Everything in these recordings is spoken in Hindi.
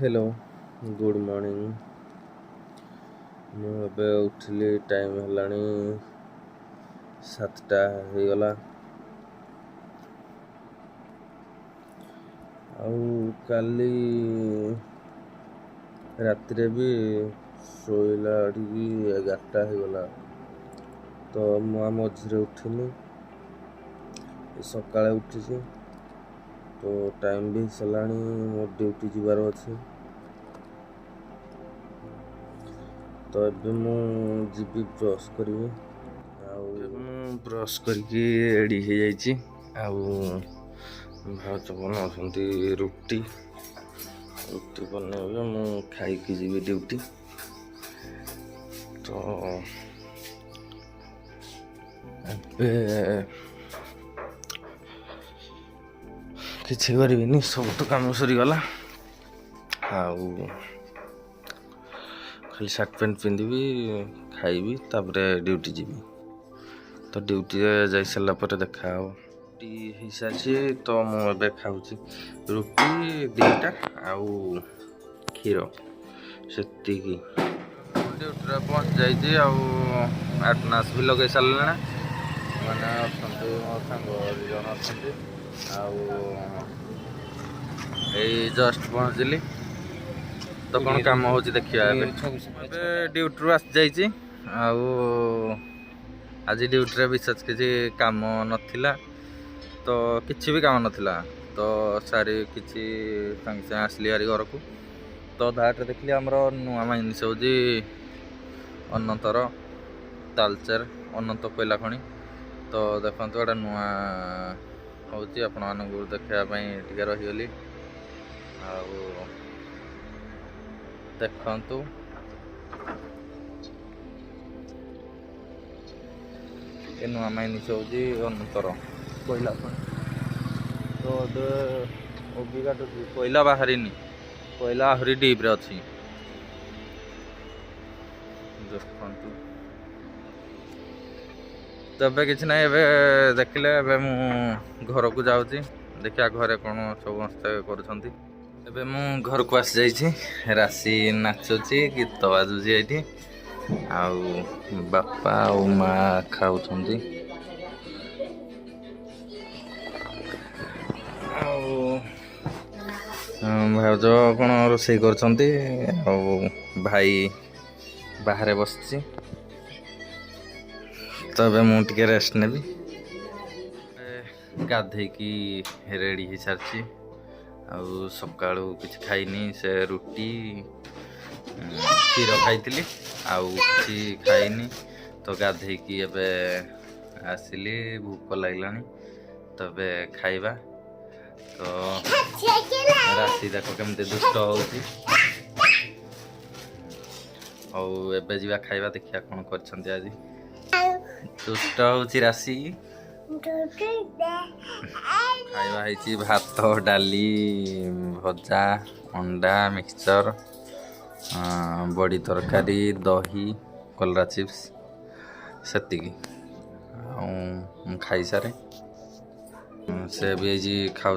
Hello good morning. मुझे उठिली टाइम है 7टा हो गला। काली रातिरे भी शोला 11टा हो गला। तो मझे उठिनी सकाଳେ उठी तो टाइम भी सरलानी मो ड्यूटी जीवार अच्छे। तो ये मुझे ब्रश करी ब्रश करके रेडी हो जाइए। भाज बनाऊँ रुटी रुटी बनैबे मु खाई जी ड्यूटी। तो किसी करी सब तो कम सरीगला। खाली सार्ट पैंट पिंधि खाइबी तापरे ड्यूटी जीवी। तो ड्यूटी जाई सारा पर देखा ड्यूटी हो सारी। तो मुझे खाऊँ रुटी 2टा आउ क्षीर से ड्यूटी पहुँच जाइए। आटनास भी लगे सारे मैंने अच्छा मो सांग 2 जन अच्छा जस्ट पहुँचली। तो कौन काम हो देखिए ड्यूटी आसी जाइए। आज ड्यूटी विशेष किसी काम नथिला तो किसी भी काम नथिला। तो सारी किसी संगे आसली हारी घर को। तो धाटे देखिए आमर नुआ जिनिस हूँ अनंतर तालचेर अनंत कोयला खଣି। तो देखो गोटे नुआ हूँ आपण देखापी टे रहीगली। देखु ये नुआ जिनिस हूँ अनंतर कोयला खଣି। तो ओबी काटुच कोयला बाहरी कोयला आहरी डीप्रे अच्छी। तो किसी ना देखिले घर को जाऊँगी देखिया घरे कौन समस्ते कर। मु घर को आसी जाइए राशि नाचुची गीत बाजुची ये बापा और माँ खाऊ भाज कौन रोसे कर भाई बाहर बस। तो मुझे रेस्ट नेबी गाधे की रेडी हो सारी। सका किसी खाइनी से रुटी क्षीर खाई आउ खाइनी। तो गाधे की आसिली भूख लगला। तो खाइबा। तो राशि देख केमती दुष्ट होबे खाइबा देखिया कौन कर आज दुष्ट हूँ राशि। खाइबा है भात डाली भजा अंडा मिक्सचर बड़ी तरकारी दही कलरा चिप्स से खाई सारे से भी खाऊ।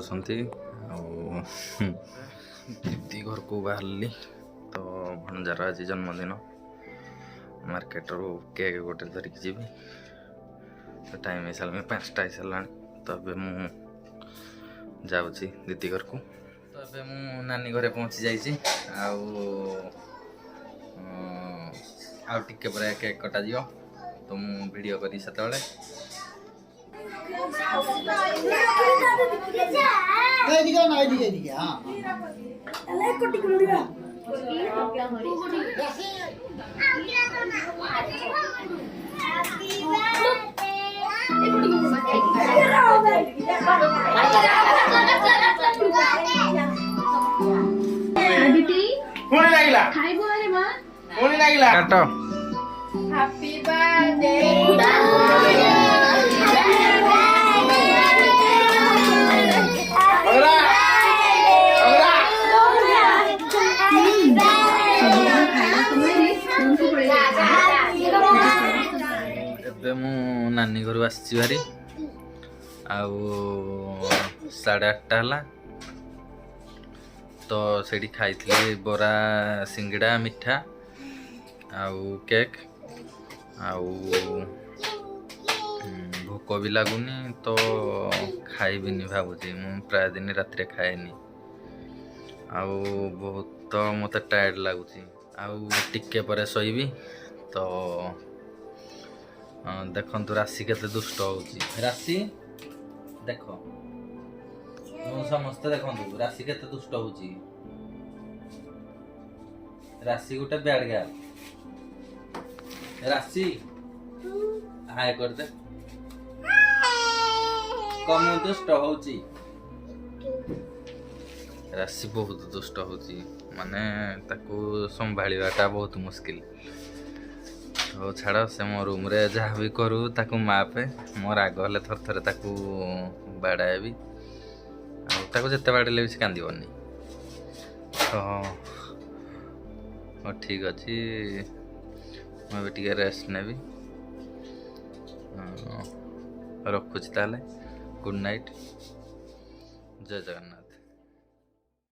दीदी घर को बाहरली। तो भंजार आज जन्मदिन मार्केट रू केक गोटे धरिकी जी। तो टाइम है साल 5टा हो सारा। तो मु जाऊँगी दीदी घर को। तो मु नानी घरे पहुँची जाइए। आउ टिके पर केक कटा जी। तो मु वीडियो करी से काट हैप्पी बर्थडे मु नानी घर आसी भारी 8:30 है। तो सेठी खाइଥିଲି बरा सिंगड़ा मिठा आउ केक आउ भोक भी लगुनि तो खाइबिनि भावुची मु प्राय दिन राति खाएनि आउ बहुत मते टायर्ड लगुची आउ टिके परे सोइबी तो देखंतु राशि केते दुष्ट होउची राशि देखो तुम समस्त देखंतु राशि केते दुष्ट होउची राशि गोटे बैड गर्ल राशि हाय कर दे कम दुष्ट होउची राशि बहुत दुष्ट होउची माने ताकू संभाळीबाटा बहुत मुश्किल तो छाड़ से मो रूम रे जहाँ भी करू ताकू मापे मो राग हेले थर थरे ताकू बाड़ाएबी ताकू जिते बाड़ेले भी से कांदिबनी तो ठीक अच्छी मुझे टे रेस्ट नेबी रखुची ताले गुड नाइट जय जगन्नाथ।